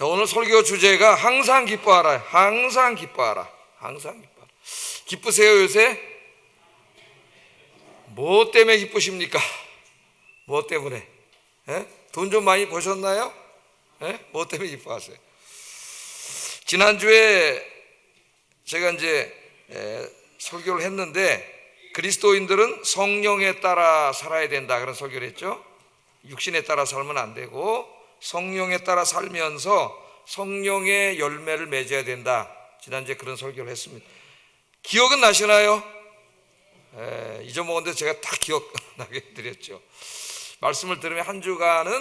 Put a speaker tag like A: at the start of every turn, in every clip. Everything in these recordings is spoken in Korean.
A: 자, 오늘 설교 주제가 항상 기뻐하라. 항상 기뻐하라. 항상 기뻐하라. 기쁘세요 요새? 뭐 때문에 기쁘십니까? 뭐 때문에? 돈 좀 많이 버셨나요? 뭐 때문에 기뻐하세요? 지난주에 제가 이제 설교를 했는데, 그리스도인들은 성령에 따라 살아야 된다 그런 설교를 했죠. 육신에 따라 살면 안 되고 성령에 따라 살면서 성령의 열매를 맺어야 된다. 지난주에 그런 설교를 했습니다. 기억은 나시나요? 잊어먹었는데 제가 다 기억나게 드렸죠. 말씀을 들으면 한 주간은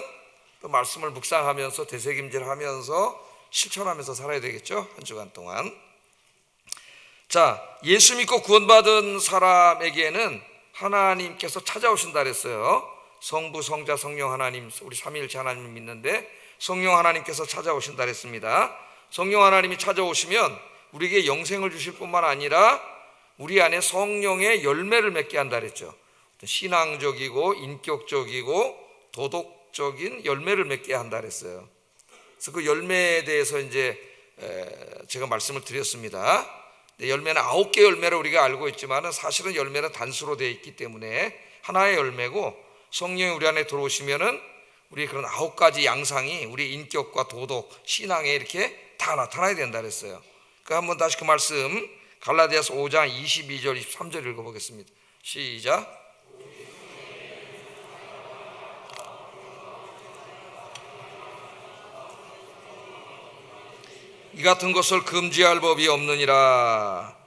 A: 또 말씀을 묵상하면서 되새김질하면서 실천하면서 살아야 되겠죠. 한 주간 동안. 자, 예수 믿고 구원받은 사람에게는 하나님께서 찾아오신다 그랬어요. 성부, 성자, 성령 하나님, 우리 삼위일체 하나님을 믿는데 성령 하나님께서 찾아오신다 그랬습니다. 성령 하나님이 찾아오시면 우리에게 영생을 주실 뿐만 아니라 우리 안에 성령의 열매를 맺게 한다 그랬죠. 신앙적이고 인격적이고 도덕적인 열매를 맺게 한다 그랬어요. 그래서 그 열매에 대해서 이제 제가 말씀을 드렸습니다. 열매는 9개 열매를 우리가 알고 있지만 사실은 열매는 단수로 되어 있기 때문에 하나의 열매고, 성령이 우리 안에 들어오시면은 우리 그런 9가지 양상이 우리 인격과 도덕, 신앙에 이렇게 다 나타나야 된다 그랬어요. 그러니까 한번 다시 그 말씀 갈라디아서 5장 22절 23절 읽어보겠습니다. 시작. 이 같은 것을 금지할 법이 없느니라.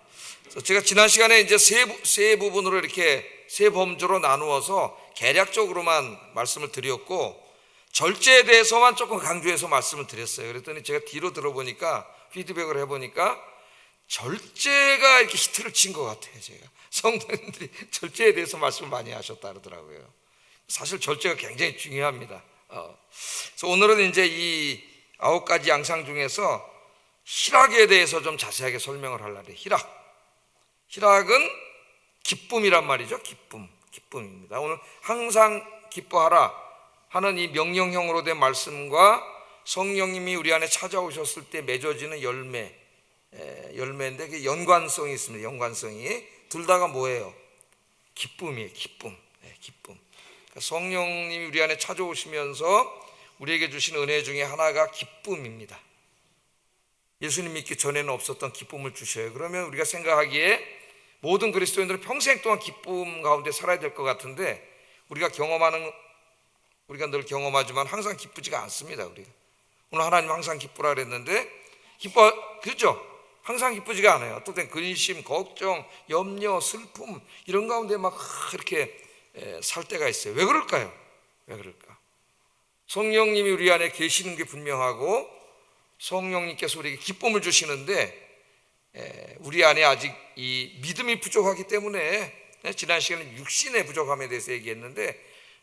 A: 제가 지난 시간에 이제 세 부분으로 이렇게 세 범주로 나누어서 개략적으로만 말씀을 드렸고, 절제에 대해서만 조금 강조해서 말씀을 드렸어요. 그랬더니 제가 뒤로 들어보니까, 피드백을 해보니까 절제가 이렇게 히트를 친 것 같아요. 제가 성도님들이 절제에 대해서 말씀을 많이 하셨다 그러더라고요. 사실 절제가 굉장히 중요합니다. 그래서 오늘은 이제 이 9가지 양상 중에서 희락에 대해서 좀 자세하게 설명을 하려고 해요. 희락은 기쁨이란 말이죠. 기쁨입니다. 오늘 항상 기뻐하라 하는 이 명령형으로 된 말씀과 성령님이 우리 안에 찾아오셨을 때 맺어지는 열매인데 그 연관성이 있습니다. 연관성이 둘 다가 뭐예요? 기쁨이에요. 기쁨. 그러니까 성령님이 우리 안에 찾아오시면서 우리에게 주신 은혜 중에 하나가 기쁨입니다. 예수님 믿기 전에는 없었던 기쁨을 주셔요. 그러면 우리가 생각하기에 모든 그리스도인들은 평생 동안 기쁨 가운데 살아야 될 것 같은데, 우리가 늘 경험하지만 항상 기쁘지가 않습니다. 우리가 오늘 하나님 항상 기쁘라 그랬는데 그렇죠? 항상 기쁘지가 않아요. 어떨 땐 근심, 걱정, 염려, 슬픔 이런 가운데 막 이렇게 살 때가 있어요. 왜 그럴까요? 성령님이 우리 안에 계시는 게 분명하고 성령님께서 우리에게 기쁨을 주시는데 우리 안에 아직 이 믿음이 부족하기 때문에, 지난 시간에 육신의 부족함에 대해서 얘기했는데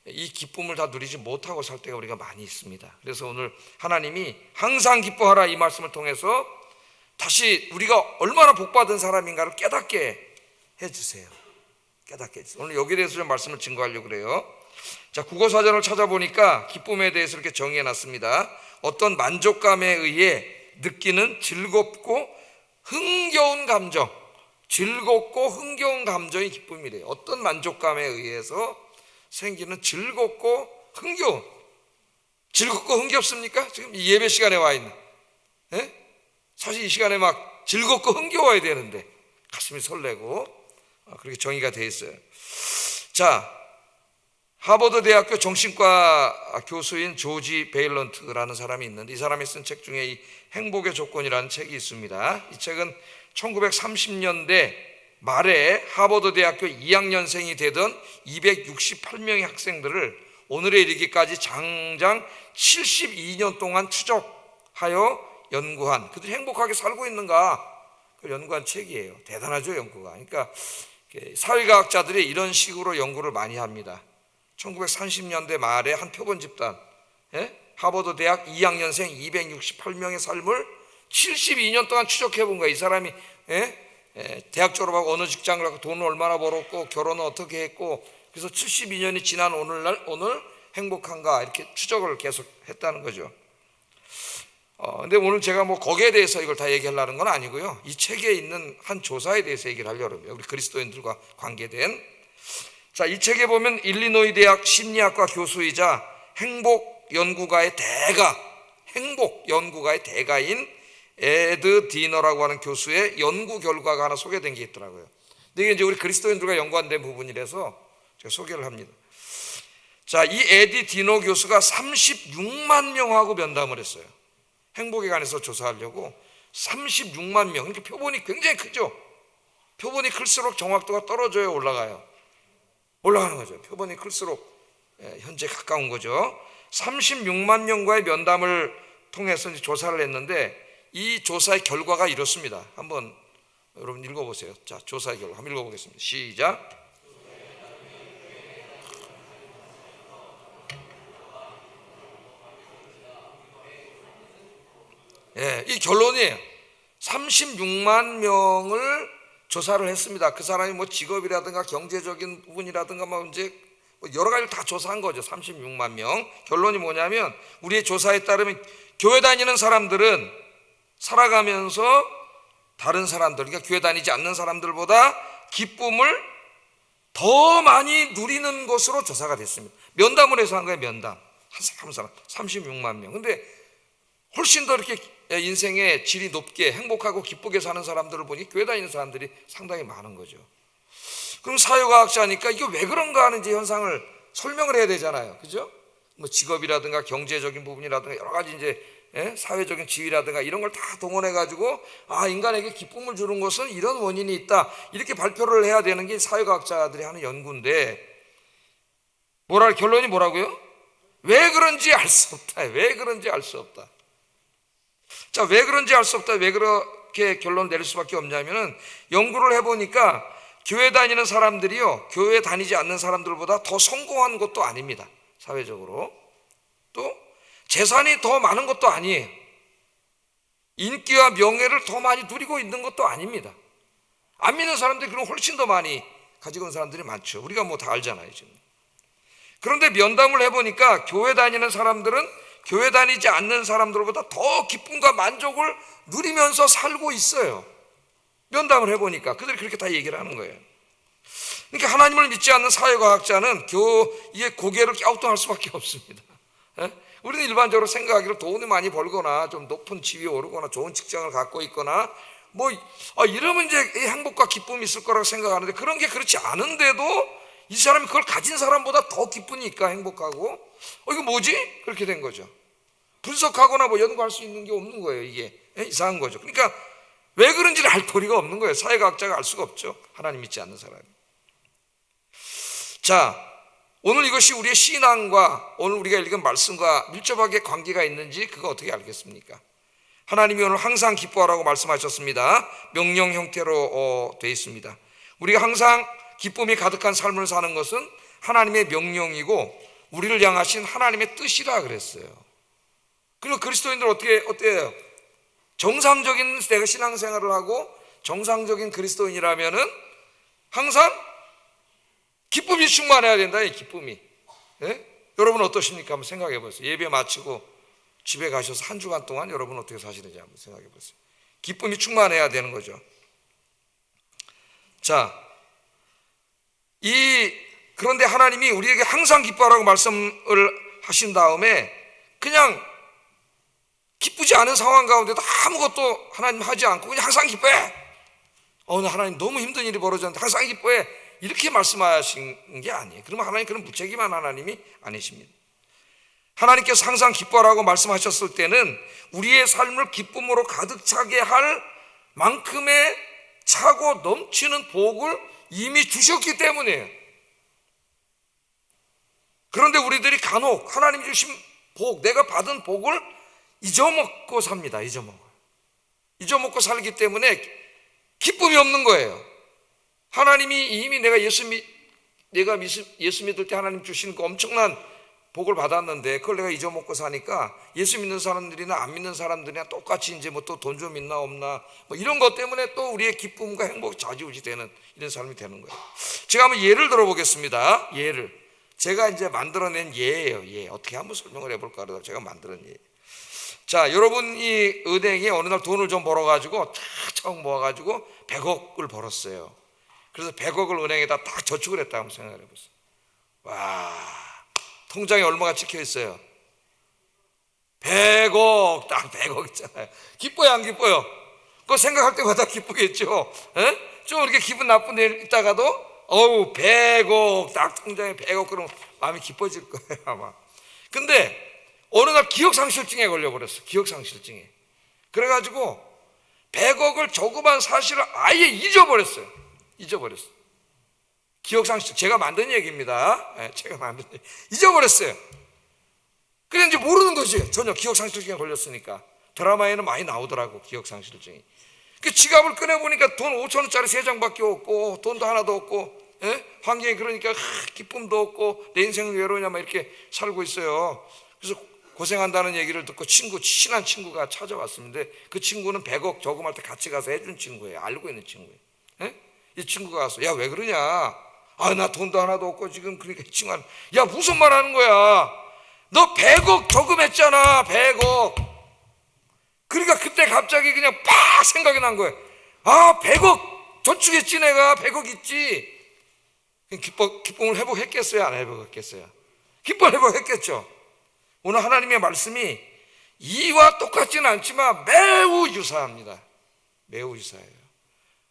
A: 이 기쁨을 다 누리지 못하고 살 때가 우리가 많이 있습니다. 그래서 오늘 하나님이 항상 기뻐하라 이 말씀을 통해서 다시 우리가 얼마나 복받은 사람인가를 깨닫게 해주세요. 오늘 여기에 대해서 좀 말씀을 증거하려고 그래요. 자, 국어사전을 찾아보니까 기쁨에 대해서 이렇게 정의해놨습니다. 어떤 만족감에 의해 느끼는 즐겁고 흥겨운 감정, 감정이 기쁨이래요. 어떤 만족감에 의해서 생기는 즐겁고 흥겹습니까? 지금 이 예배 시간에 와 있는, 사실 이 시간에 막 즐겁고 흥겨워야 되는데 가슴이 설레고 그렇게 정의가 되어 있어요. 자, 하버드 대학교 정신과 교수인 조지 베일런트라는 사람이 있는데, 이 사람이 쓴 책 중에 이 행복의 조건이라는 책이 있습니다. 이 책은 1930년대 말에 하버드 대학교 2학년생이 되던 268명의 학생들을 오늘에 이르기까지 장장 72년 동안 추적하여 연구한, 그들이 행복하게 살고 있는가 그걸 연구한 책이에요. 대단하죠, 연구가. 그러니까 사회과학자들이 이런 식으로 연구를 많이 합니다. 1930년대 말에 한 표본 집단, 하버드 대학 2학년생 268명의 삶을 72년 동안 추적해 본 거예요. 이 사람이 대학 졸업하고 어느 직장을 하고 돈을 얼마나 벌었고 결혼은 어떻게 했고, 그래서 72년이 지난 오늘 행복한가 이렇게 추적을 계속 했다는 거죠. 근데 오늘 제가 뭐 거기에 대해서 이걸 다 얘기하려는 건 아니고요. 이 책에 있는 한 조사에 대해서 얘기를 하려고 합니다. 우리 그리스도인들과 관계된. 자, 이 책에 보면 일리노이 대학 심리학과 교수이자 행복 연구가의 대가인 에드 디너라고 하는 교수의 연구 결과가 하나 소개된 게 있더라고요. 근데 이게 이제 우리 그리스도인들과 연관된 부분이라서 제가 소개를 합니다. 자, 이 에디 디너 교수가 36만 명하고 면담을 했어요. 행복에 관해서 조사하려고 36만 명. 그러니까 표본이 굉장히 크죠. 표본이 클수록 정확도가 떨어져야 올라가는 거죠. 표본이 클수록 현재 가까운 거죠. 36만 명과의 면담을 통해서 이제 조사를 했는데 이 조사의 결과가 이렇습니다. 한번 여러분 읽어보세요. 자, 조사의 결과 한번 읽어보겠습니다. 시작. 이 결론이에요. 36만 명을 조사를 했습니다. 그 사람이 뭐 직업이라든가 경제적인 부분이라든가 뭐 이제 여러 가지를 다 조사한 거죠. 36만 명. 결론이 뭐냐면 우리의 조사에 따르면 교회 다니는 사람들은 살아가면서 다른 사람들, 그러니까 교회 다니지 않는 사람들보다 기쁨을 더 많이 누리는 것으로 조사가 됐습니다. 면담을 해서 한 거예요. 면담. 한 사람 36만 명. 근데 훨씬 더 이렇게 인생의 질이 높게 행복하고 기쁘게 사는 사람들을 보니 교회 다니는 사람들이 상당히 많은 거죠. 그럼 사회과학자니까 이게 왜 그런가 하는 이제 현상을 설명을 해야 되잖아요. 그죠? 뭐 직업이라든가 경제적인 부분이라든가 여러 가지 이제 사회적인 지위라든가 이런 걸 다 동원해 가지고 인간에게 기쁨을 주는 것은 이런 원인이 있다. 이렇게 발표를 해야 되는 게 사회과학자들이 하는 연구인데 결론이 뭐라고요? 왜 그런지 알 수 없다. 왜 그런지 알 수 없다. 자, 왜 그런지 알 수 없다. 왜 그렇게 결론 내릴 수밖에 없냐면은 연구를 해보니까 교회 다니는 사람들이요, 교회 다니지 않는 사람들보다 더 성공한 것도 아닙니다. 사회적으로. 또 재산이 더 많은 것도 아니에요. 인기와 명예를 더 많이 누리고 있는 것도 아닙니다. 안 믿는 사람들이 그럼 훨씬 더 많이 가지고 있는 사람들이 많죠. 우리가 뭐 다 알잖아요, 지금. 그런데 면담을 해보니까 교회 다니는 사람들은 교회 다니지 않는 사람들보다 더 기쁨과 만족을 누리면서 살고 있어요. 면담을 해보니까 그들이 그렇게 다 얘기를 하는 거예요. 그러니까 하나님을 믿지 않는 사회과학자는 이게 고개를 갸우뚱할 수밖에 없습니다. 우리는 일반적으로 생각하기로 돈을 많이 벌거나 좀 높은 지위에 오르거나 좋은 직장을 갖고 있거나 이러면 이제 행복과 기쁨이 있을 거라고 생각하는데 그런 게 그렇지 않은데도 이 사람이 그걸 가진 사람보다 더 기쁘니까 행복하고 이거 뭐지? 그렇게 된 거죠. 분석하거나 연구할 수 있는 게 없는 거예요. 이게 이상한 거죠. 그러니까 왜 그런지를 알 도리가 없는 거예요. 사회과학자가 알 수가 없죠. 하나님 믿지 않는 사람이. 자, 오늘 이것이 우리의 신앙과 오늘 우리가 읽은 말씀과 밀접하게 관계가 있는지 그거 어떻게 알겠습니까? 하나님이 오늘 항상 기뻐하라고 말씀하셨습니다. 명령 형태로 되어 있습니다. 우리가 항상 기쁨이 가득한 삶을 사는 것은 하나님의 명령이고 우리를 향하신 하나님의 뜻이라 그랬어요. 그리고 그리스도인들 어때요? 정상적인 내가 신앙생활을 하고 정상적인 그리스도인이라면은 항상 기쁨이 충만해야 된다. 이 기쁨이. 여러분 어떠십니까? 한번 생각해 보세요. 예배 마치고 집에 가셔서 한 주간 동안 여러분 어떻게 사시는지 한번 생각해 보세요. 기쁨이 충만해야 되는 거죠. 자, 그런데 하나님이 우리에게 항상 기뻐하라고 말씀을 하신 다음에 그냥 기쁘지 않은 상황 가운데도 아무것도 하나님 하지 않고 그냥 항상 기뻐해. 오늘 하나님 너무 힘든 일이 벌어졌는데 항상 기뻐해. 이렇게 말씀하신 게 아니에요. 그러면 하나님 그런 무책임한 하나님이 아니십니다. 하나님께서 항상 기뻐하라고 말씀하셨을 때는 우리의 삶을 기쁨으로 가득 차게 할 만큼의 차고 넘치는 복을 이미 주셨기 때문이에요. 그런데 우리들이 간혹 하나님 주신 복, 내가 받은 복을 잊어먹고 삽니다. 잊어먹고 살기 때문에 기쁨이 없는 거예요. 하나님이 이미 내가 예수 믿을 때 하나님 주신 그 엄청난 복을 받았는데 그걸 내가 잊어먹고 사니까 예수 믿는 사람들이나 안 믿는 사람들이나 똑같이 이제 또 돈 좀 있나 없나 이런 것 때문에 또 우리의 기쁨과 행복이 좌지우지 되는 이런 삶이 되는 거예요. 제가 한번 예를 들어보겠습니다. 제가 이제 만들어낸 예예요. 어떻게 한번 설명을 해볼까 하다가 제가 만들어낸 예. 자, 여러분 이 은행에 어느 날 돈을 좀 벌어가지고 탁 모아가지고 100억을 벌었어요. 그래서 100억을 은행에다 딱 저축을 했다 한번 생각을 해보세요. 와, 통장에 얼마가 찍혀 있어요? 100억, 딱 100억 있잖아요. 기뻐요, 안 기뻐요? 그거 생각할 때마다 기쁘겠죠. 에? 좀 이렇게 기분 나쁜 데 있다가도 어우 100억, 딱 통장에 100억, 그러면 마음이 기뻐질 거예요 아마. 근데 어느 날 기억상실증에 걸려버렸어. 기억상실증에. 그래가지고 100억을 저금한 사실을 아예 잊어버렸어요. 기억상실, 제가 만든 얘기입니다. 네, 제가 만든 얘기. 잊어버렸어요. 그래 이제 모르는 거지. 전혀 기억상실증에 걸렸으니까. 드라마에는 많이 나오더라고, 기억상실증이. 그 지갑을 꺼내보니까 돈 5,000원짜리 3장밖에 없고, 돈도 하나도 없고, 예? 환경이 그러니까 기쁨도 없고, 내 인생은 외로우냐 막 이렇게 살고 있어요. 그래서 고생한다는 얘기를 듣고 친한 친구가 찾아왔습니다. 그 친구는 100억 저금할 때 같이 가서 해준 친구예요. 알고 있는 친구예요. 예? 이 친구가 와서, 야, 왜 그러냐? 아, 나 돈도 하나도 없고 지금. 그러니까 이 친구가, 야, 무슨 말 하는 거야? 너 100억 저금했잖아, 100억. 그러니까 그때 갑자기 그냥 팍 생각이 난 거예요. 아, 100억 저축했지, 내가. 100억 있지. 기쁨을 회복했겠어요, 안 회복했겠어요? 기쁨을 회복했겠죠. 오늘 하나님의 말씀이 이와 똑같지는 않지만 매우 유사합니다. 매우 유사해요.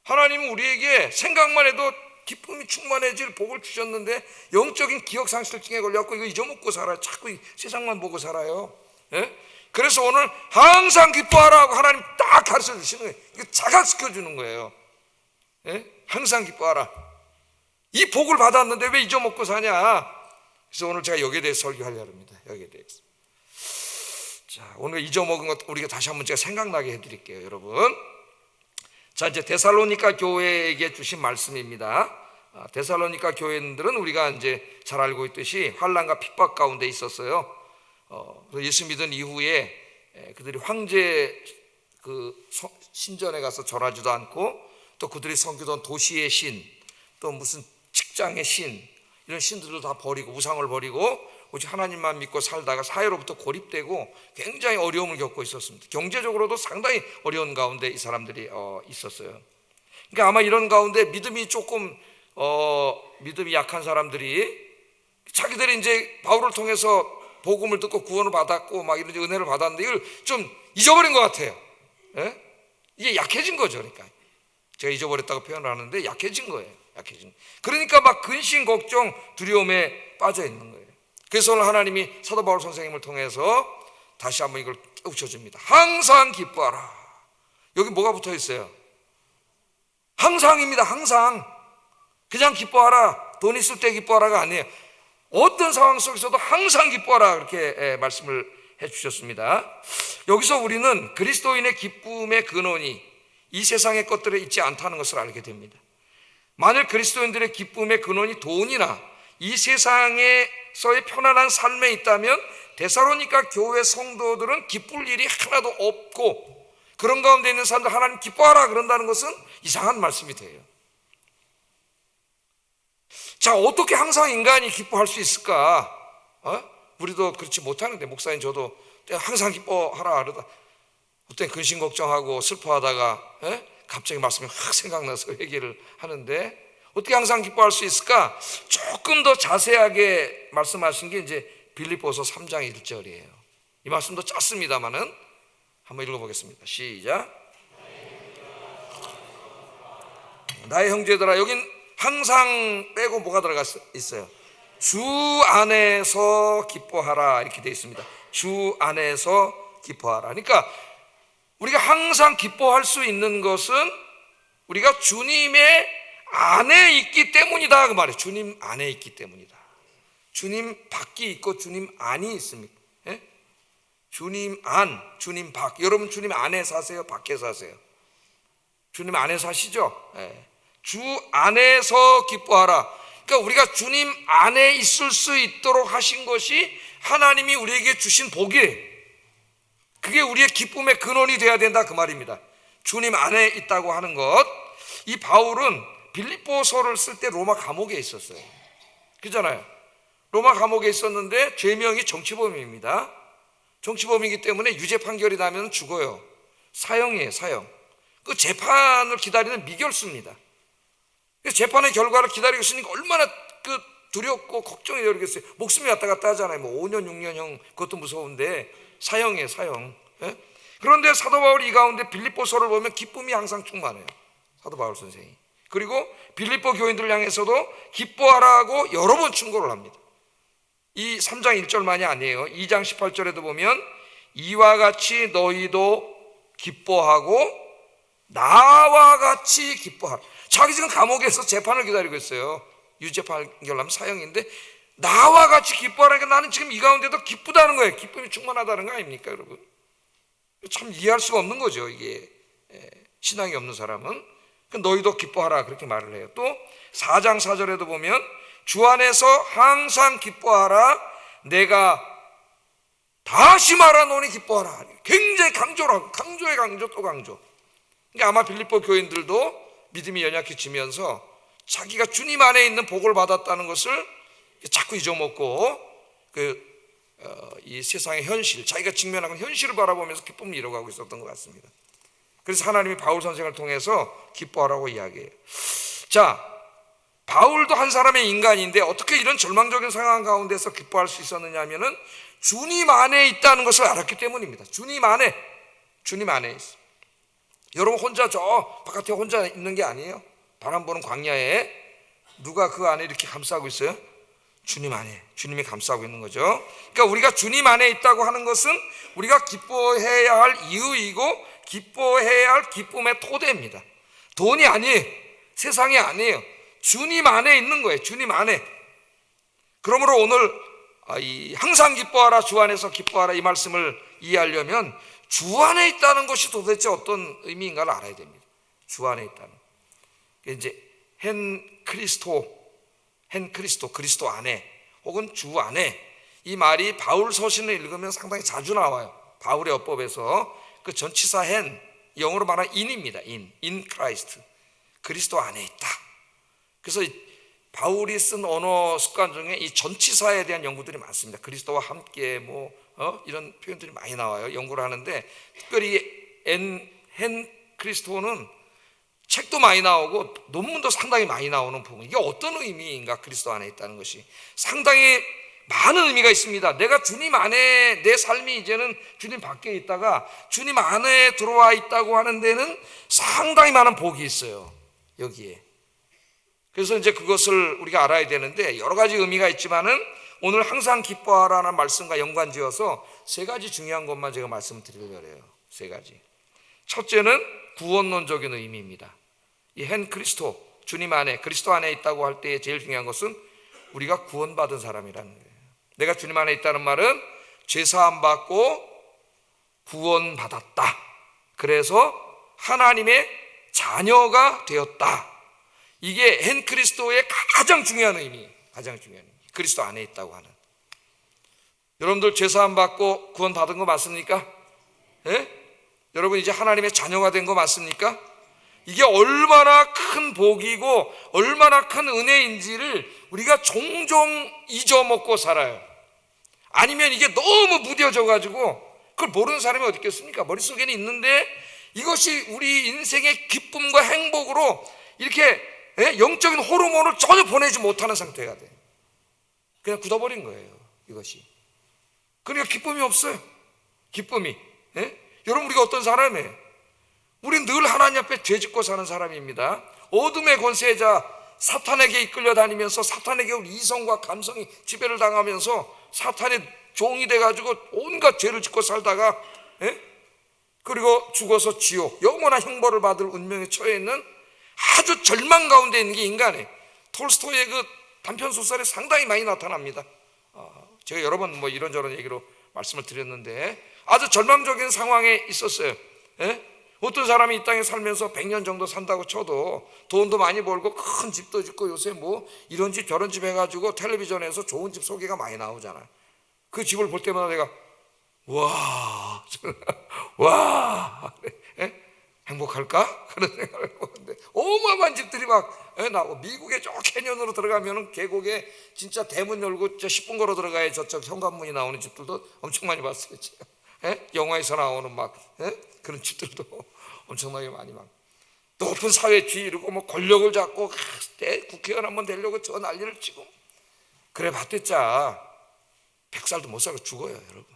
A: 하나님은 우리에게 생각만 해도 기쁨이 충만해질 복을 주셨는데 영적인 기억상실증에 걸려갖고 이거 잊어먹고 살아요. 자꾸 세상만 보고 살아요. 예? 그래서 오늘 항상 기뻐하라고 하나님 딱 가르쳐 주시는 거예요. 이거 자각시켜 주는 거예요. 예? 항상 기뻐하라. 이 복을 받았는데 왜 잊어먹고 사냐? 그래서 오늘 제가 여기에 대해서 설교하려고 합니다. 여기에 대해서. 자, 오늘 잊어먹은 것 우리가 다시 한번 제가 생각나게 해드릴게요, 여러분. 자, 이제 데살로니가 교회에게 주신 말씀입니다. 데살로니가 교회인들은 우리가 이제 잘 알고 있듯이 환난과 핍박 가운데 있었어요. 그래서 예수 믿은 이후에 그들이 황제 그 신전에 가서 절하지도 않고, 또 그들이 섬기던 도시의 신, 또 무슨 직장의 신, 이런 신들을 다 버리고, 우상을 버리고 오직 하나님만 믿고 살다가 사회로부터 고립되고 굉장히 어려움을 겪고 있었습니다. 경제적으로도 상당히 어려운 가운데 이 사람들이 있었어요. 그러니까 아마 이런 가운데 믿음이 조금 믿음이 약한 사람들이 자기들이 이제 바울을 통해서 복음을 듣고 구원을 받았고 막 이런 은혜를 받았는데 이걸 좀 잊어버린 것 같아요. 예? 이게 약해진 거죠. 그러니까 제가 잊어버렸다고 표현을 하는데 약해진 거예요. 그러니까 막 근심, 걱정, 두려움에 빠져 있는 거예요. 그래서 오늘 하나님이 사도 바울 선생님을 통해서 다시 한번 이걸 깨우쳐줍니다. 항상 기뻐하라. 여기 뭐가 붙어 있어요? 항상입니다. 항상. 그냥 기뻐하라, 돈 있을 때 기뻐하라가 아니에요. 어떤 상황 속에서도 항상 기뻐하라, 그렇게 말씀을 해주셨습니다. 여기서 우리는 그리스도인의 기쁨의 근원이 이 세상의 것들에 있지 않다는 것을 알게 됩니다. 만일 그리스도인들의 기쁨의 근원이 돈이나 이 세상에서의 편안한 삶에 있다면 데살로니가 교회 성도들은 기쁠 일이 하나도 없고, 그런 가운데 있는 사람들 하나님 기뻐하라 그런다는 것은 이상한 말씀이 돼요. 자, 어떻게 항상 인간이 기뻐할 수 있을까? 우리도 그렇지 못하는데, 목사님 저도 항상 기뻐하라 그러다 어때 근심 걱정하고 슬퍼하다가 갑자기 말씀이 확 생각나서 얘기를 하는데, 어떻게 항상 기뻐할 수 있을까? 조금 더 자세하게 말씀하신 게 이제 빌립보서 3장 1절이에요. 이 말씀도 짧습니다만은 한번 읽어보겠습니다. 시작. 나의 형제들아, 여긴 항상 빼고 뭐가 들어가 있어요? 주 안에서 기뻐하라, 이렇게 되어 있습니다. 주 안에서 기뻐하라. 그러니까 우리가 항상 기뻐할 수 있는 것은 우리가 주님의 안에 있기 때문이다, 그 말이에요. 주님 안에 있기 때문이다. 주님 밖이 있고 주님 안이 있습니까? 예? 주님 안, 주님 밖. 여러분 주님 안에 사세요? 밖에 사세요? 주님 안에 사시죠? 예. 주 안에서 기뻐하라. 그러니까 우리가 주님 안에 있을 수 있도록 하신 것이 하나님이 우리에게 주신 복이에요. 그게 우리의 기쁨의 근원이 되어야 된다, 그 말입니다. 주님 안에 있다고 하는 것. 이 바울은 빌립보서를 쓸 때 로마 감옥에 있었어요. 그잖아요. 로마 감옥에 있었는데 죄명이 정치범입니다. 정치범이기 때문에 유죄 판결이 나면 죽어요. 사형이에요, 사형. 그 재판을 기다리는 미결수입니다. 그래서 재판의 결과를 기다리고 있으니까 얼마나 두렵고 걱정이 되겠어요. 목숨이 왔다 갔다 하잖아요. 뭐 5년, 6년형 그것도 무서운데 사형이에요, 사형. 예? 그런데 사도 바울이 이 가운데 빌립보서를 보면 기쁨이 항상 충만해요. 사도 바울 선생이. 그리고 빌립보 교인들 향해서도 기뻐하라고 여러 번 충고를 합니다. 이 3장 1절만이 아니에요. 2장 18절에도 보면 이와 같이 너희도 기뻐하고 나와 같이 기뻐하라. 자기 지금 감옥에서 재판을 기다리고 있어요. 유죄 판결하면 사형인데 나와 같이 기뻐하라니까 나는 지금 이 가운데도 기쁘다는 거예요. 기쁨이 충만하다는 거 아닙니까, 여러분? 참 이해할 수가 없는 거죠, 이게. 신앙이 없는 사람은. 너희도 기뻐하라 그렇게 말을 해요. 또 4장 4절에도 보면 주 안에서 항상 기뻐하라. 내가 다시 말하노니 기뻐하라. 굉장히 강조라고, 강조에 강조 또 강조. 그러니까 아마 빌립보 교인들도 믿음이 연약해지면서 자기가 주님 안에 있는 복을 받았다는 것을 자꾸 잊어먹고 이 세상의 현실, 자기가 직면하는 현실을 바라보면서 기쁨을 잃어가고 있었던 것 같습니다. 그래서 하나님이 바울 선생을 통해서 기뻐하라고 이야기해요. 자, 바울도 한 사람의 인간인데 어떻게 이런 절망적인 상황 가운데서 기뻐할 수 있었느냐 하면은 주님 안에 있다는 것을 알았기 때문입니다. 주님 안에 있어. 여러분 혼자 저 바깥에 혼자 있는 게 아니에요. 바람 부는 광야에 누가 그 안에 이렇게 감싸고 있어요? 주님 안에, 주님이 감싸고 있는 거죠. 그러니까 우리가 주님 안에 있다고 하는 것은 우리가 기뻐해야 할 이유이고 기뻐해야 할 기쁨의 토대입니다. 돈이 아니에요. 세상이 아니에요. 주님 안에 있는 거예요. 주님 안에. 그러므로 오늘 항상 기뻐하라, 주 안에서 기뻐하라 이 말씀을 이해하려면 주 안에 있다는 것이 도대체 어떤 의미인가를 알아야 됩니다. 주 안에 있다는. 이제 그리스도 안에 혹은 주 안에 이 말이 바울 서신을 읽으면 상당히 자주 나와요. 바울의 어법에서 그 전치사 영어로 말하는 in입니다. in Christ. 그리스도 안에 있다. 그래서 바울이 쓴 언어 습관 중에 이 전치사에 대한 연구들이 많습니다. 그리스도와 함께 이런 표현들이 많이 나와요. 연구를 하는데 특별히 그리스도는 책도 많이 나오고 논문도 상당히 많이 나오는 부분. 이게 어떤 의미인가? 그리스도 안에 있다는 것이 상당히 많은 의미가 있습니다. 내가 주님 안에 내 삶이 이제는 주님 밖에 있다가 주님 안에 들어와 있다고 하는 데는 상당히 많은 복이 있어요. 여기에. 그래서 이제 그것을 우리가 알아야 되는데 여러 가지 의미가 있지만은 오늘 항상 기뻐하라는 말씀과 연관지어서 세 가지 중요한 것만 제가 말씀을 드리려고 해요. 세 가지. 첫째는 구원론적인 의미입니다. 이 그리스도, 주님 안에, 그리스도 안에 있다고 할 때 제일 중요한 것은 우리가 구원받은 사람이라는 거예요. 내가 주님 안에 있다는 말은 죄사함 받고 구원받았다. 그래서 하나님의 자녀가 되었다. 이게 그리스도의 가장 중요한 의미, 그리스도 안에 있다고 하는. 여러분들 죄사함 받고 구원받은 거 맞습니까? 예? 여러분 이제 하나님의 자녀가 된 거 맞습니까? 이게 얼마나 큰 복이고 얼마나 큰 은혜인지를 우리가 종종 잊어먹고 살아요. 아니면 이게 너무 무뎌져 가지고 그걸 모르는 사람이 어디 있겠습니까? 머릿속에는 있는데 이것이 우리 인생의 기쁨과 행복으로 이렇게 영적인 호르몬을 전혀 보내지 못하는 상태가 돼요. 그냥 굳어버린 거예요, 이것이. 그러니까 기쁨이 없어요. 기쁨이. 여러분 우리가 어떤 사람이에요? 우린 늘 하나님 앞에 죄짓고 사는 사람입니다. 어둠의 권세자 사탄에게 이끌려 다니면서 사탄에게 우리 이성과 감성이 지배를 당하면서 사탄의 종이 돼가지고 온갖 죄를 짓고 살다가 그리고 죽어서 지옥, 영원한 형벌을 받을 운명에 처해 있는 아주 절망 가운데 있는 게 인간이에요. 톨스토이의 그 단편 소설에 상당히 많이 나타납니다. 제가 여러 번 이런저런 얘기로 말씀을 드렸는데 아주 절망적인 상황에 있었어요. 어떤 사람이 이 땅에 살면서 100년 정도 산다고 쳐도 돈도 많이 벌고 큰 집도 짓고 요새 이런 집 저런 집 해가지고 텔레비전에서 좋은 집 소개가 많이 나오잖아요. 그 집을 볼 때마다 내가 와 행복할까? 그런 생각을 해보는데 어마어마한 집들이 막 나오고, 미국에 저 캐년으로 들어가면은 계곡에 진짜 대문 열고 10분 걸어 들어가야 저쪽 현관문이 나오는 집들도 엄청 많이 봤어요. 영화에서 나오는 막 그런 집들도 엄청나게 많이 막 높은 사회 주의 이루고 뭐 권력을 잡고 국회의원 한번 되려고 저 난리를 치고, 그래 봤댔자 100살도 못 살고 죽어요, 여러분.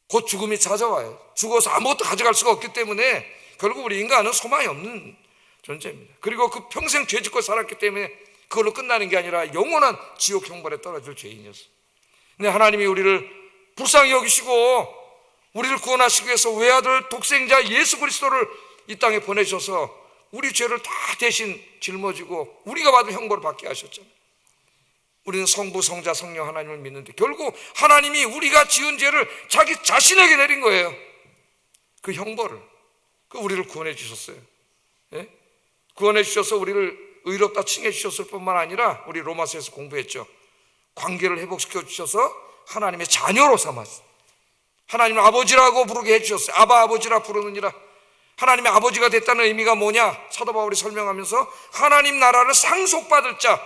A: 곧 죽음이 찾아와요. 죽어서 아무것도 가져갈 수가 없기 때문에 결국 우리 인간은 소망이 없는 존재입니다. 그리고 그 평생 죄 짓고 살았기 때문에 그걸로 끝나는 게 아니라 영원한 지옥 형벌에 떨어질 죄인이었어요. 근데 하나님이 우리를 불쌍히 여기시고 우리를 구원하시기 위해서 외아들 독생자 예수 그리스도를 이 땅에 보내셔서 우리 죄를 다 대신 짊어지고 우리가 받은 형벌을 받게 하셨잖아요. 우리는 성부, 성자, 성령 하나님을 믿는데 결국 하나님이 우리가 지은 죄를 자기 자신에게 내린 거예요. 그 형벌을. 우리를 구원해 주셨어요. 구원해 주셔서 우리를 의롭다 칭해 주셨을 뿐만 아니라 우리 로마서에서 공부했죠. 관계를 회복시켜 주셔서 하나님의 자녀로 삼았어요. 하나님을 아버지라고 부르게 해주셨어요. 아바 아버지라 부르느니라. 하나님의 아버지가 됐다는 의미가 뭐냐? 사도 바울이 설명하면서 하나님 나라를 상속받을 자,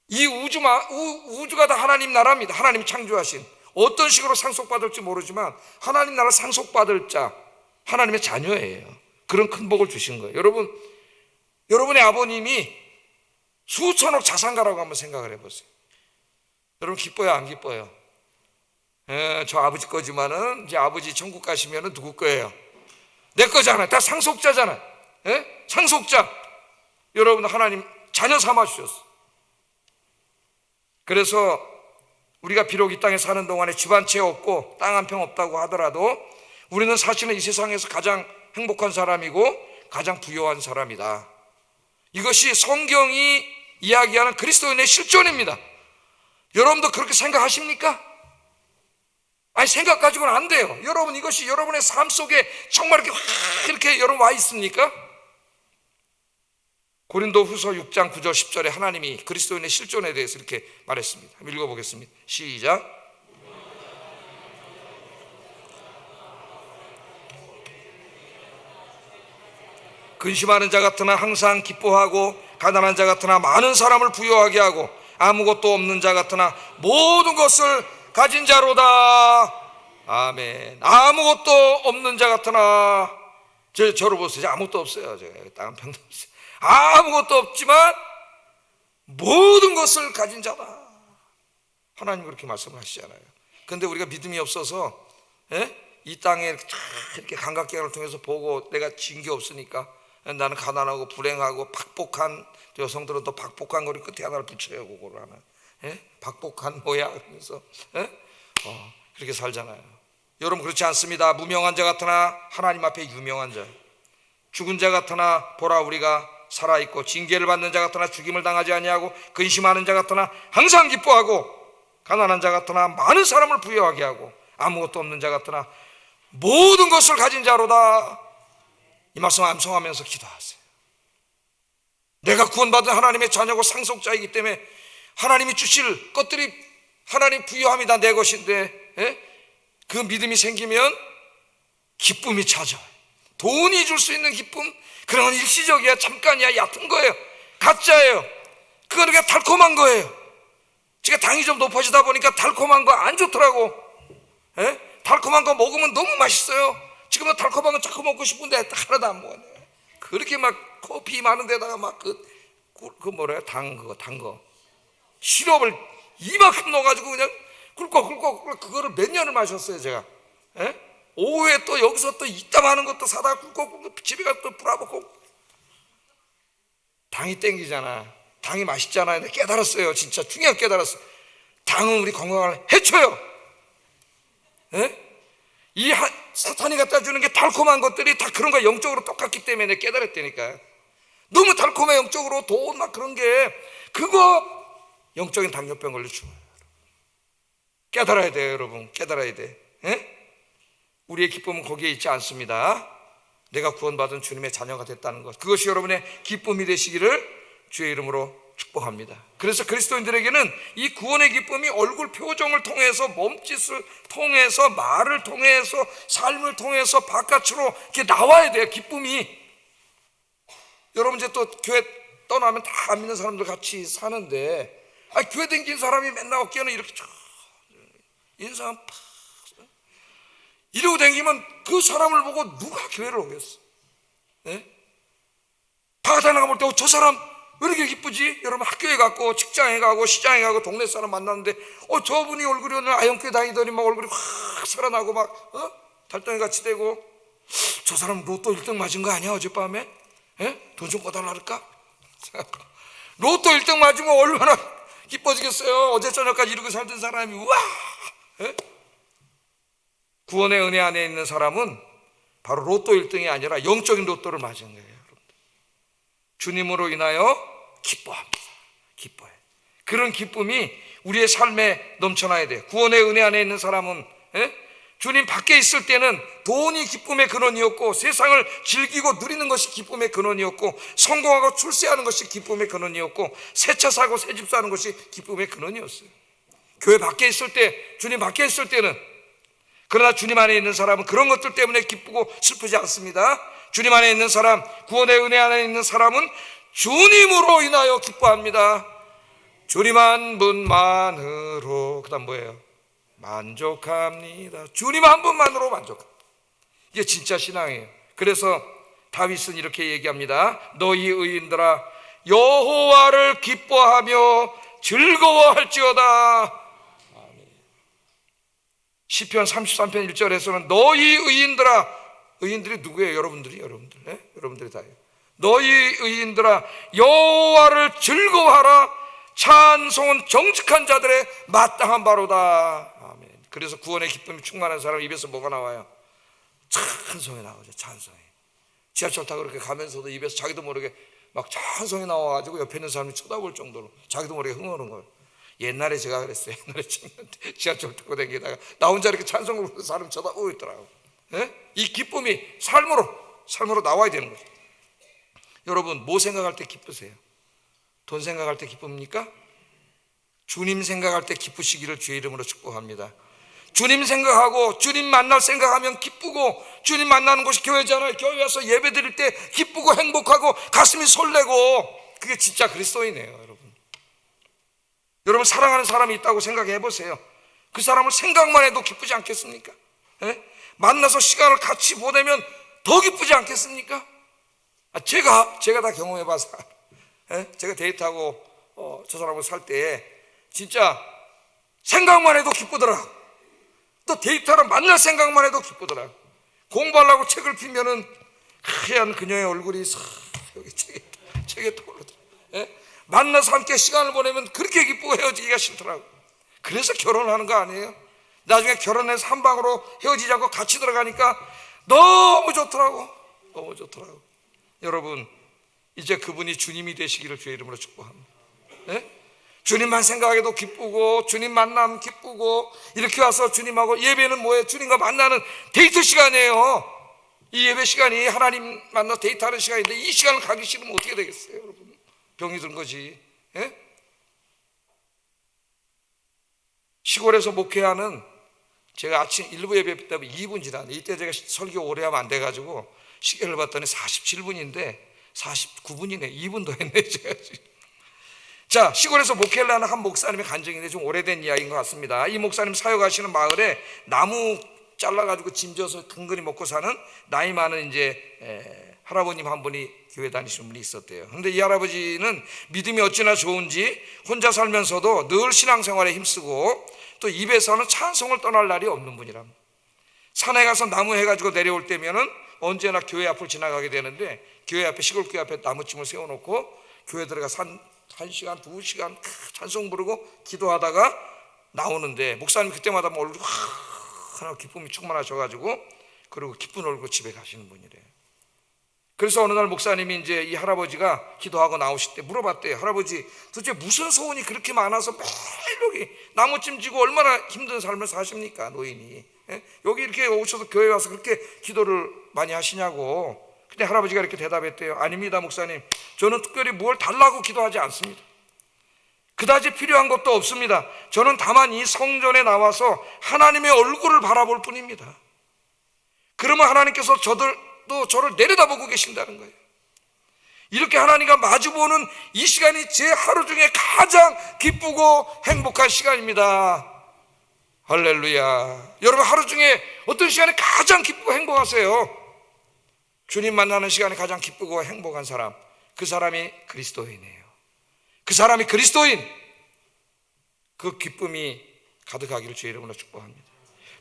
A: 이 우주가 다 하나님 나라입니다. 하나님이 창조하신. 어떤 식으로 상속받을지 모르지만 하나님 나라를 상속받을 자, 하나님의 자녀예요. 그런 큰 복을 주신 거예요. 여러분의 아버님이 수천억 자산가라고 한번 생각을 해보세요. 여러분 기뻐요, 안 기뻐요? 저 아버지 거지만은 이제 아버지 천국 가시면은 누구 거예요? 내 거잖아요. 다 상속자잖아요. 상속자. 여러분 하나님 자녀 삼아 주셨어. 그래서 우리가 비록 이 땅에 사는 동안에 집 한 채 없고 땅 한 평 없다고 하더라도 우리는 사실은 이 세상에서 가장 행복한 사람이고 가장 부유한 사람이다. 이것이 성경이 이야기하는 그리스도인의 실존입니다. 여러분도 그렇게 생각하십니까? 아니, 생각 가지고는 안 돼요. 여러분, 이것이 여러분의 삶 속에 정말 이렇게 여러분 와 있습니까? 고린도 후서 6장 9절 10절에 하나님이 그리스도인의 실존에 대해서 이렇게 말했습니다. 한번 읽어보겠습니다. 시작. 근심하는 자 같으나 항상 기뻐하고 가난한 자 같으나 많은 사람을 부유하게 하고 아무것도 없는 자 같으나 모든 것을 가진 자로다. 아멘. 아무것도 없는 자 같으나 저를 보세요. 아무것도 없어요. 제가 땅 한 평도 없어요. 아무것도 없지만 모든 것을 가진 자다. 하나님 그렇게 말씀을 하시잖아요. 그런데 우리가 믿음이 없어서 이 땅에 이렇게 감각경을 통해서 보고 내가 진 게 없으니까 나는 가난하고 불행하고 박복한, 여성들은 또 박복한 거리 끝에 하나를 붙여요. 그거를 하나. 박복한 뭐야 그러면서 그렇게 살잖아요. 여러분 그렇지 않습니다. 무명한 자 같으나 하나님 앞에 유명한 자, 죽은 자 같으나 보라 우리가 살아있고, 징계를 받는 자 같으나 죽임을 당하지 아니하고, 근심하는 자 같으나 항상 기뻐하고, 가난한 자 같으나 많은 사람을 부유하게 하고, 아무것도 없는 자 같으나 모든 것을 가진 자로다. 이 말씀 암송하면서 기도하세요. 내가 구원받은 하나님의 자녀고 상속자이기 때문에 하나님이 주실 것들이 하나님 부유함이 다 내 것인데 그 믿음이 생기면 기쁨이 찾아와요. 돈이 줄 수 있는 기쁨, 그런 건 일시적이야, 잠깐이야, 얕은 거예요, 가짜예요. 그거 그렇게 달콤한 거예요. 제가 당이 좀 높아지다 보니까 달콤한 거 안 좋더라고. 달콤한 거 먹으면 너무 맛있어요. 지금은 달콤한 거 자꾸 먹고 싶은데 하나도 안 먹었네. 그렇게 막 커피 많은 데다가 막 그 뭐래요? 단 거 시럽을 이만큼 넣어가지고 그냥 꿀꺽꿀꺽 그거를 몇 년을 마셨어요 제가. 오후에 또 여기서 또 이따 하는 것도 사다가 꿀꺽꿀꺽 집에 가서 또 불어먹고. 당이 땡기잖아. 당이 맛있잖아요. 근데 깨달았어요. 진짜 중요하게 깨달았어요. 당은 우리 건강을 해쳐요. 이 사탄이 갖다 주는 게 달콤한 것들이 다 그런 거 영적으로 똑같기 때문에 깨달았다니까요. 너무 달콤해 영적으로. 돈 막 그런 게 그거 영적인 당뇨병 걸려 죽어요. 깨달아야 돼요 여러분. 깨달아야 돼. 우리의 기쁨은 거기에 있지 않습니다. 내가 구원받은 주님의 자녀가 됐다는 것, 그것이 여러분의 기쁨이 되시기를 주의 이름으로 축복합니다. 그래서 그리스도인들에게는 이 구원의 기쁨이 얼굴 표정을 통해서, 몸짓을 통해서, 말을 통해서, 삶을 통해서 바깥으로 이렇게 나와야 돼요. 기쁨이. 여러분 이제 또 교회 떠나면 다 안 믿는 사람들 같이 사는데, 교회 댕긴 사람이 맨날 어깨는 이렇게 인상 팍 이러고 댕기면 그 사람을 보고 누가 교회를 오겠어? 예? 바다 나가 볼 때 저 사람 왜 이렇게 기쁘지? 여러분 학교에 가고 직장에 가고 시장에 가고 동네 사람 만났는데 저분이 얼굴이 오늘 아영교회 다니더니 막 얼굴이 확 살아나고 막 달덩이 같이 되고, 저 사람 로또 1등 맞은 거 아니야 어젯밤에? 돈 좀 꺼달라 할까? 로또 1등 맞으면 얼마나 기뻐지겠어요. 어제 저녁까지 이러고 살던 사람이 우와! 구원의 은혜 안에 있는 사람은 바로 로또 1등이 아니라 영적인 로또를 맞은 거예요. 여러분들. 주님으로 인하여 기뻐합니다. 기뻐해. 그런 기쁨이 우리의 삶에 넘쳐나야 돼요. 구원의 은혜 안에 있는 사람은 주님 밖에 있을 때는 돈이 기쁨의 근원이었고, 세상을 즐기고 누리는 것이 기쁨의 근원이었고, 성공하고 출세하는 것이 기쁨의 근원이었고, 새 차 사고 새 집 사는 것이 기쁨의 근원이었어요. 교회 밖에 있을 때, 주님 밖에 있을 때는. 그러나 주님 안에 있는 사람은 그런 것들 때문에 기쁘고 슬프지 않습니다. 주님 안에 있는 사람, 구원의 은혜 안에 있는 사람은 주님으로 인하여 기뻐합니다. 주님 한 분만으로, 그 다음 뭐예요? 만족합니다. 주님 한 분만으로 만족합니다. 이게 진짜 신앙이에요. 그래서 다윗은 이렇게 얘기합니다. 너희 의인들아 여호와를 기뻐하며 즐거워할지어다. 시편 33편 1절에서는 너희 의인들아, 의인들이 누구예요? 여러분들이 여러분들이 다예요. 너희 의인들아 여호와를 즐거워하라. 찬송은 정직한 자들의 마땅한 바로다. 아멘. 그래서 구원의 기쁨이 충만한 사람 입에서 뭐가 나와요? 찬송이 나오죠. 찬송이. 지하철 타고 그렇게 가면서도 입에서 자기도 모르게 막 찬송이 나와가지고 옆에 있는 사람이 쳐다볼 정도로 자기도 모르게 흥하는 거예요. 옛날에 제가 그랬어요. 옛날에 지하철 타고 다니다가 나 혼자 이렇게 찬송을 부르는 사람 쳐다보고 있더라고요. 이 기쁨이 삶으로 나와야 되는 거죠. 여러분 뭐 생각할 때 기쁘세요? 돈 생각할 때 기쁩니까? 주님 생각할 때 기쁘시기를 주의 이름으로 축복합니다. 주님 생각하고 주님 만날 생각하면 기쁘고, 주님 만나는 곳이 교회잖아요. 교회 와서 예배 드릴 때 기쁘고 행복하고 가슴이 설레고, 그게 진짜 그리스도이네요. 여러분 사랑하는 사람이 있다고 생각해 보세요. 그 사람을 생각만 해도 기쁘지 않겠습니까? 만나서 시간을 같이 보내면 더 기쁘지 않겠습니까? 제가 다 경험해 봐서 제가 데이트하고 저 사람하고 살 때 진짜 생각만 해도 기쁘더라. 또 데이트하러 만날 생각만 해도 기쁘더라. 공부하려고 책을 피면은 하얀 그녀의 얼굴이 싹 여기 책에 떠오르더라. 만나서 함께 시간을 보내면 그렇게 기쁘고 헤어지기가 싫더라고. 그래서 결혼하는 거 아니에요? 나중에 결혼해서 한 방으로 헤어지자고 같이 들어가니까 너무 좋더라고. 너무 좋더라고. 여러분 이제 그분이 주님이 되시기를 주의 이름으로 축복합니다. 주님만 생각해도 기쁘고, 주님 만나면 기쁘고, 이렇게 와서 주님하고 예배는 뭐예요? 주님과 만나는 데이트 시간이에요. 이 예배 시간이 하나님 만나 데이트하는 시간인데 이 시간을 가기 싫으면 어떻게 되겠어요? 여러분 병이 든 거지. 시골에서 목회하는, 제가 아침 1부 예배 때문에 2분 지났는데, 이때 제가 설교 오래 하면 안 돼가지고 시계를 봤더니 47분인데 49분이네. 2분 더 했네 제가. 자, 시골에서 목회를 하는 한 목사님의 간증인데 좀 오래된 이야기인 것 같습니다. 이 목사님 사역하시는 마을에 나무 잘라가지고 짐져서 근근히 먹고 사는 나이 많은 이제 할아버님 한 분이 교회 다니시는 분이 있었대요. 근데 이 할아버지는 믿음이 어찌나 좋은지 혼자 살면서도 늘 신앙생활에 힘쓰고 또 입에서는 찬송을 떠날 날이 없는 분이랍니다. 산에 가서 나무 해가지고 내려올 때면은 언제나 교회 앞을 지나가게 되는데, 교회 앞에, 시골교회 앞에 나무찜을 세워놓고 교회 들어가 1시간, 2시간 찬송 부르고 기도하다가 나오는데, 목사님 그때마다 얼굴이 확 기쁨이 충만하셔가지고 그리고 기쁜 얼굴로 집에 가시는 분이래요. 그래서 어느 날 목사님이 이제 이 할아버지가 기도하고 나오실 때 물어봤대요. 할아버지 도대체 무슨 소원이 그렇게 많아서 매일 여기 나무찜 지고 얼마나 힘든 삶을 사십니까 노인이? 여기 이렇게 오셔서 교회 와서 그렇게 기도를 많이 하시냐고. 근데 할아버지가 이렇게 대답했대요. 아닙니다 목사님, 저는 특별히 뭘 달라고 기도하지 않습니다. 그다지 필요한 것도 없습니다. 저는 다만 이 성전에 나와서 하나님의 얼굴을 바라볼 뿐입니다. 그러면 하나님께서 저를 내려다보고 계신다는 거예요. 이렇게 하나님과 마주보는 이 시간이 제 하루 중에 가장 기쁘고 행복한 시간입니다. 할렐루야. 여러분 하루 중에 어떤 시간이 가장 기쁘고 행복하세요? 주님 만나는 시간이 가장 기쁘고 행복한 사람, 그 사람이 그리스도인이에요. 그 사람이 그리스도인, 그 기쁨이 가득하기를 주의 이름으로 축복합니다.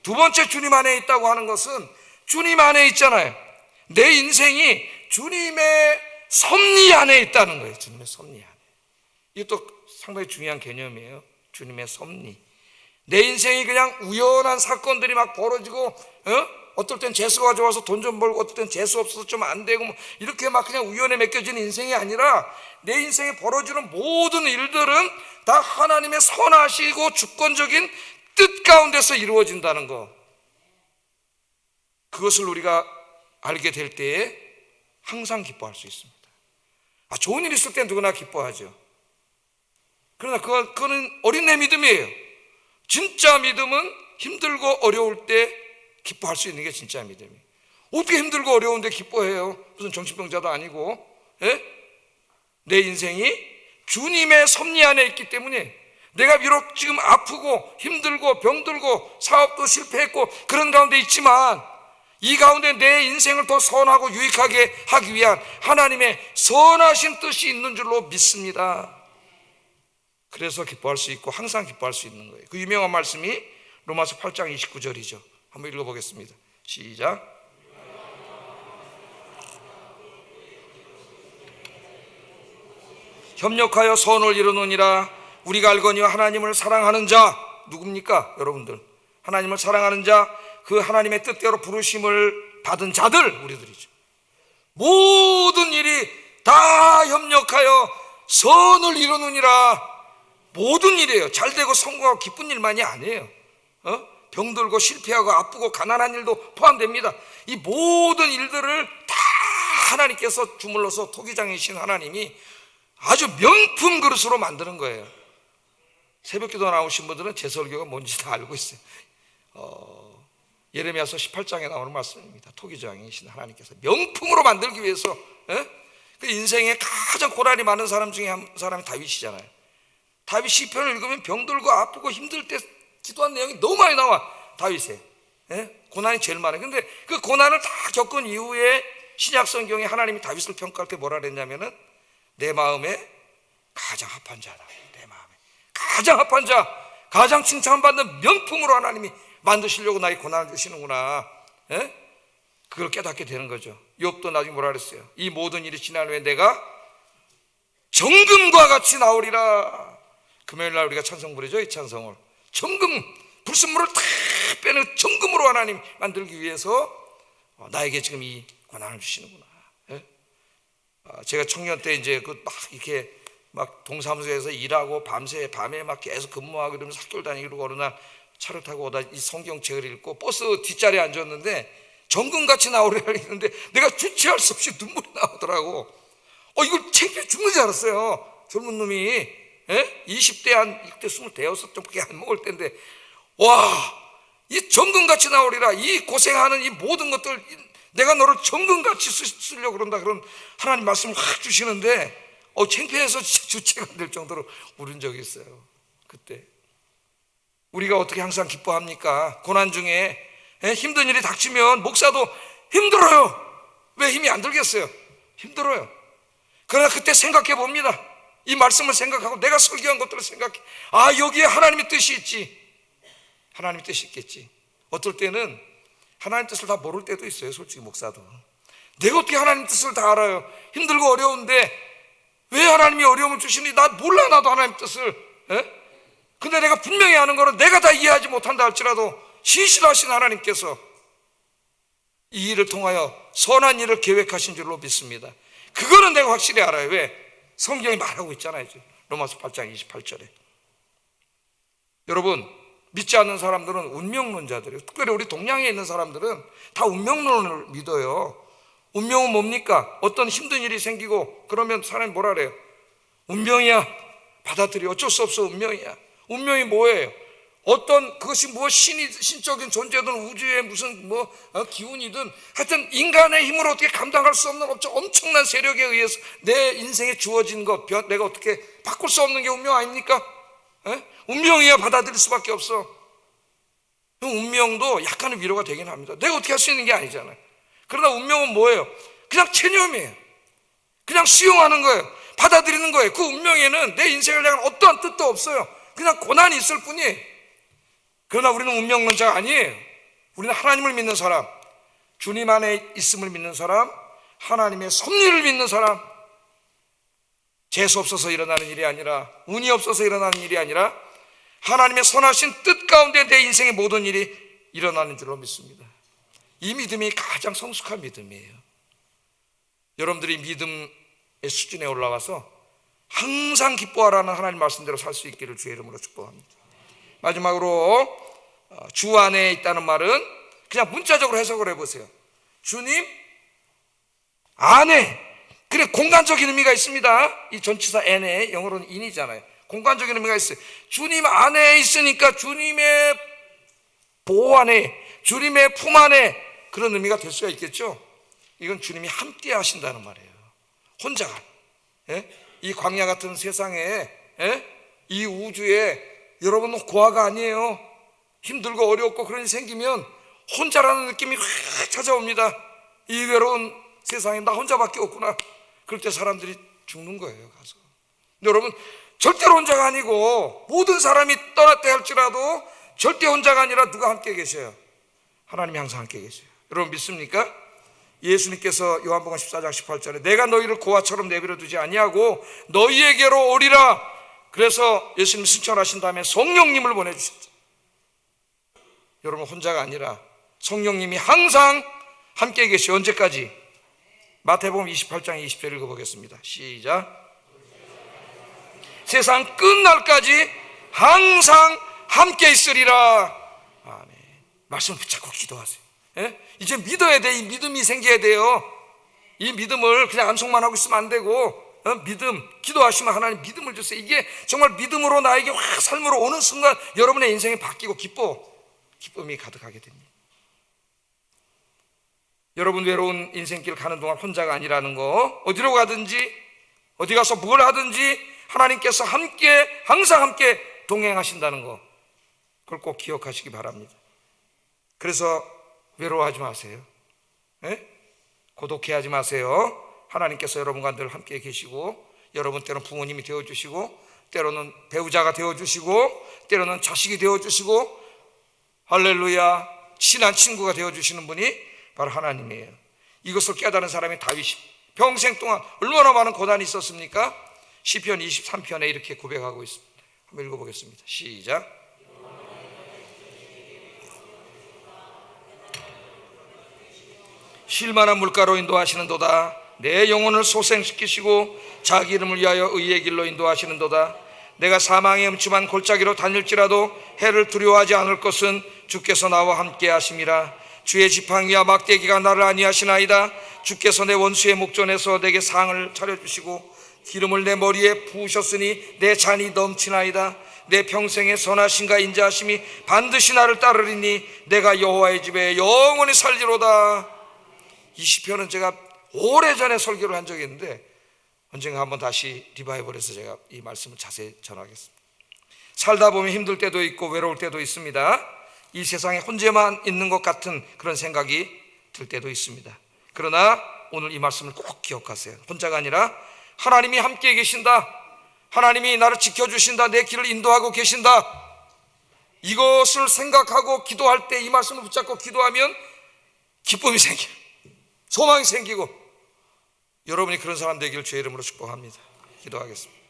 A: 두 번째, 주님 안에 있다고 하는 것은 주님 안에 있잖아요. 내 인생이 주님의 섭리 안에 있다는 거예요. 주님의 섭리 안에. 이것도 상당히 중요한 개념이에요. 주님의 섭리. 내 인생이 그냥 우연한 사건들이 막 벌어지고, 어떨 땐 재수가 좋아서 돈 좀 벌고, 어떨 땐 재수 없어서 좀 안 되고, 뭐 이렇게 막 그냥 우연에 맡겨지는 인생이 아니라 내 인생에 벌어지는 모든 일들은 다 하나님의 선하시고 주권적인 뜻 가운데서 이루어진다는 거. 그것을 우리가 알게 될 때에 항상 기뻐할 수 있습니다. 좋은 일 있을 때 누구나 기뻐하죠. 그러나 그거는 어린애 믿음이에요. 진짜 믿음은 힘들고 어려울 때 기뻐할 수 있는 게 진짜 믿음이에요. 어떻게 힘들고 어려운데 기뻐해요? 무슨 정신병자도 아니고. 내 인생이 주님의 섭리 안에 있기 때문에, 내가 비록 지금 아프고 힘들고 병들고 사업도 실패했고 그런 가운데 있지만, 이 가운데 내 인생을 더 선하고 유익하게 하기 위한 하나님의 선하신 뜻이 있는 줄로 믿습니다. 그래서 기뻐할 수 있고 항상 기뻐할 수 있는 거예요. 그 유명한 말씀이 로마서 8장 29절이죠. 한번 읽어보겠습니다. 시작. 협력하여 선을 이루느니라. 우리가 알거니와 하나님을 사랑하는 자, 누굽니까 여러분들? 하나님을 사랑하는 자, 그 하나님의 뜻대로 부르심을 받은 자들, 우리들이죠. 모든 일이 다 협력하여 선을 이루느니라. 모든 일이에요. 잘되고 성공하고 기쁜 일만이 아니에요. 병들고 실패하고 아프고 가난한 일도 포함됩니다. 이 모든 일들을 다 하나님께서 주물러서 토기장이신 하나님이 아주 명품 그릇으로 만드는 거예요. 새벽기도 나오신 분들은 제 설교가 뭔지 다 알고 있어요. 예레미야서 18장에 나오는 말씀입니다. 토기장이신 하나님께서 명품으로 만들기 위해서, 그 인생에 가장 고난이 많은 사람 중에 한 사람이 다윗이잖아요. 다윗 시편을 읽으면 병들고 아프고 힘들 때 기도한 내용이 너무 많이 나와. 다윗에 고난이 제일 많아요. 근데 그 고난을 다 겪은 이후에 신약 성경에 하나님이 다윗을 평가할 때 뭐라 그랬냐면은, 내 마음에 가장 합한 자다. 내 마음에 가장 합한 자, 가장 칭찬받는 명품으로 하나님이 만드시려고 나에게 고난을 주시는구나. 그걸 깨닫게 되는 거죠. 욥도 나중에 뭐라 그랬어요? 이 모든 일이 지난 후에 내가 정금과 같이 나오리라. 금요일 날 우리가 찬송 부르죠. 이 찬송을 정금, 불순물을 다 빼는 정금으로 하나님 만들기 위해서 나에게 지금 이 고난을 주시는구나. 제가 청년 때 이제 막 이렇게 막 동사무소에서 일하고 밤에 막 계속 근무하고 이러면서 학교를 다니고 어느 날 차를 타고 오다 이 성경책을 읽고 버스 뒷자리에 앉았는데 정금같이 나오려 했는데 내가 주체할 수 없이 눈물이 나오더라고. 이걸 창피해 죽는 줄 알았어요. 젊은 놈이 20대 한 6대 20대였었던 안 먹을 때인데, 와, 이 정금같이 나오리라. 이 고생하는 이 모든 것들 내가 너를 정금같이 쓰려고 그런다. 그런 하나님 말씀을 확 주시는데 창피해서 주체가 안 될 정도로 울은 적이 있어요. 그때 우리가 어떻게 항상 기뻐합니까? 고난 중에 힘든 일이 닥치면 목사도 힘들어요. 왜 힘이 안 들겠어요? 힘들어요. 그러나 그때 생각해 봅니다. 이 말씀을 생각하고 내가 설교한 것들을 생각해, 여기에 하나님의 뜻이 있지. 하나님의 뜻이 있겠지. 어떨 때는 하나님 뜻을 다 모를 때도 있어요. 솔직히 목사도 내가 어떻게 하나님 뜻을 다 알아요? 힘들고 어려운데 왜 하나님이 어려움을 주시니? 나 몰라. 나도 하나님 뜻을. 근데 내가 분명히 아는 거는 내가 다 이해하지 못한다 할지라도 신실하신 하나님께서 이 일을 통하여 선한 일을 계획하신 줄로 믿습니다. 그거는 내가 확실히 알아요. 왜? 성경이 말하고 있잖아요. 로마서 8장 28절에. 여러분, 믿지 않는 사람들은 운명론자들이에요. 특별히 우리 동양에 있는 사람들은 다 운명론을 믿어요. 운명은 뭡니까? 어떤 힘든 일이 생기고 그러면 사람이 뭐라 그래요? 운명이야. 받아들여. 어쩔 수 없어. 운명이야. 운명이 뭐예요? 어떤 그것이 무엇 신적인 존재든 우주의 무슨 기운이든 하여튼 인간의 힘으로 어떻게 감당할 수 없는 엄청난 세력에 의해서 내 인생에 주어진 것, 내가 어떻게 바꿀 수 없는 게 운명 아닙니까? 운명이야 받아들일 수밖에 없어. 운명도 약간의 위로가 되긴 합니다. 내가 어떻게 할 수 있는 게 아니잖아요. 그러나 운명은 뭐예요? 그냥 체념이에요. 그냥 수용하는 거예요. 받아들이는 거예요. 그 운명에는 내 인생을 향한 어떠한 뜻도 없어요. 그냥 고난이 있을 뿐이에요. 그러나 우리는 운명론자가 아니에요. 우리는 하나님을 믿는 사람, 주님 안에 있음을 믿는 사람, 하나님의 섭리를 믿는 사람, 재수 없어서 일어나는 일이 아니라, 운이 없어서 일어나는 일이 아니라 하나님의 선하신 뜻 가운데 내 인생의 모든 일이 일어나는 줄로 믿습니다. 이 믿음이 가장 성숙한 믿음이에요. 여러분들이 믿음의 수준에 올라와서 항상 기뻐하라는 하나님 말씀대로 살 수 있기를 주의 이름으로 축복합니다. 마지막으로 주 안에 있다는 말은 그냥 문자적으로 해석을 해보세요. 주님 안에, 그래 공간적인 의미가 있습니다. 이 전치사 an에 영어로는 in이잖아요. 공간적인 의미가 있어요. 주님 안에 있으니까 주님의 보호 안에, 주님의 품 안에, 그런 의미가 될 수가 있겠죠. 이건 주님이 함께 하신다는 말이에요. 혼자가, 이 광야 같은 세상에, 이 우주에 여러분은 고아가 아니에요. 힘들고 어렵고 그런 일이 생기면 혼자라는 느낌이 확 찾아옵니다. 이 외로운 세상에 나 혼자밖에 없구나. 그럴 때 사람들이 죽는 거예요, 가서. 근데 여러분, 절대로 혼자가 아니고 모든 사람이 떠났다 할지라도 절대 혼자가 아니라 누가 함께 계셔요? 하나님이 항상 함께 계세요. 여러분 믿습니까? 예수님께서 요한복음 14장 18절에 내가 너희를 고아처럼 내버려 두지 아니하고 너희에게로 오리라. 그래서 예수님 승천하신 다음에 성령님을 보내주셨죠. 여러분 혼자가 아니라 성령님이 항상 함께 계시오. 언제까지? 마태복음 28장 20절 읽어보겠습니다. 시작. 세상 끝날까지 항상 함께 있으리라. 아멘. 말씀을 붙잡고 기도하세요. 이제 믿어야 돼. 이 믿음이 생겨야 돼요. 이 믿음을 그냥 암송만 하고 있으면 안 되고, 믿음, 기도하시면 하나님 믿음을 주세요. 이게 정말 믿음으로 나에게 확 삶으로 오는 순간 여러분의 인생이 바뀌고 기쁨이 가득하게 됩니다. 여러분 외로운 인생길 가는 동안 혼자가 아니라는 거, 어디로 가든지 어디 가서 뭘 하든지 하나님께서 함께, 항상 함께 동행하신다는 거, 그걸 꼭 기억하시기 바랍니다. 그래서 외로워하지 마세요. 고독해하지 마세요. 하나님께서 여러분과 늘 함께 계시고, 여러분 때로는 부모님이 되어주시고, 때로는 배우자가 되어주시고, 때로는 자식이 되어주시고, 할렐루야, 친한 친구가 되어주시는 분이 바로 하나님이에요. 이것을 깨달은 사람이 다윗이 평생 동안 얼마나 많은 고난이 있었습니까? 시편 23편에 이렇게 고백하고 있습니다. 한번 읽어보겠습니다. 시작. 쉴만한 물가로 인도하시는도다. 내 영혼을 소생시키시고 자기 이름을 위하여 의의 길로 인도하시는도다. 내가 사망의 음침한 골짜기로 다닐지라도 해를 두려워하지 않을 것은 주께서 나와 함께 하심이라. 주의 지팡이와 막대기가 나를 안위하시나이다. 주께서 내 원수의 목전에서 내게 상을 차려주시고 기름을 내 머리에 부으셨으니 내 잔이 넘치나이다. 내 평생의 선하심과 인자하심이 반드시 나를 따르리니 내가 여호와의 집에 영원히 살리로다. 이 시편은 제가 오래전에 설교를 한 적이 있는데 언젠가 한번 다시 리바이벌해서 제가 이 말씀을 자세히 전하겠습니다. 살다 보면 힘들 때도 있고 외로울 때도 있습니다. 이 세상에 혼자만 있는 것 같은 그런 생각이 들 때도 있습니다. 그러나 오늘 이 말씀을 꼭 기억하세요. 혼자가 아니라 하나님이 함께 계신다. 하나님이 나를 지켜주신다. 내 길을 인도하고 계신다. 이것을 생각하고 기도할 때 이 말씀을 붙잡고 기도하면 기쁨이 생겨요. 소망이 생기고, 여러분이 그런 사람 되기를 주의 이름으로 축복합니다. 기도하겠습니다.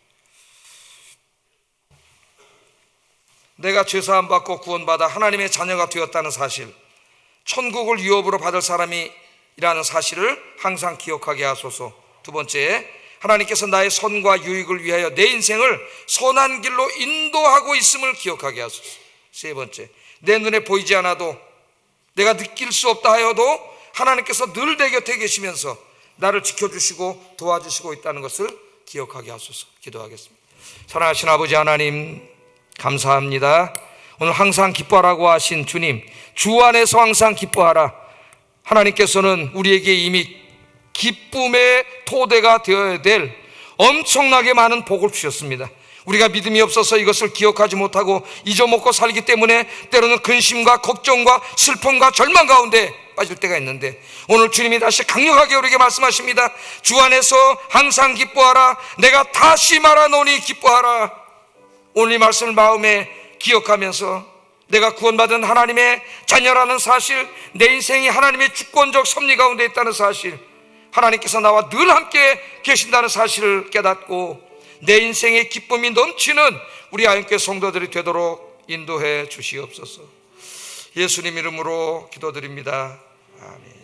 A: 내가 죄사함 받고 구원받아 하나님의 자녀가 되었다는 사실, 천국을 유업으로 받을 사람이라는 사실을 항상 기억하게 하소서. 두 번째, 하나님께서 나의 선과 유익을 위하여 내 인생을 선한 길로 인도하고 있음을 기억하게 하소서. 세 번째, 내 눈에 보이지 않아도, 내가 느낄 수 없다 하여도 하나님께서 늘 내 곁에 계시면서 나를 지켜주시고 도와주시고 있다는 것을 기억하게 하소서. 기도하겠습니다. 사랑하신 아버지 하나님, 감사합니다. 오늘 항상 기뻐하라고 하신 주님, 주 안에서 항상 기뻐하라. 하나님께서는 우리에게 이미 기쁨의 토대가 되어야 될 엄청나게 많은 복을 주셨습니다. 우리가 믿음이 없어서 이것을 기억하지 못하고 잊어먹고 살기 때문에 때로는 근심과 걱정과 슬픔과 절망 가운데 빠질 때가 있는데, 오늘 주님이 다시 강력하게 우리에게 말씀하십니다. 주 안에서 항상 기뻐하라. 내가 다시 말하노니 기뻐하라. 오늘 이 말씀을 마음에 기억하면서 내가 구원받은 하나님의 자녀라는 사실, 내 인생이 하나님의 주권적 섭리 가운데 있다는 사실, 하나님께서 나와 늘 함께 계신다는 사실을 깨닫고 내 인생의 기쁨이 넘치는 우리 아영교회 성도들이 되도록 인도해 주시옵소서. 예수님 이름으로 기도드립니다. 아멘.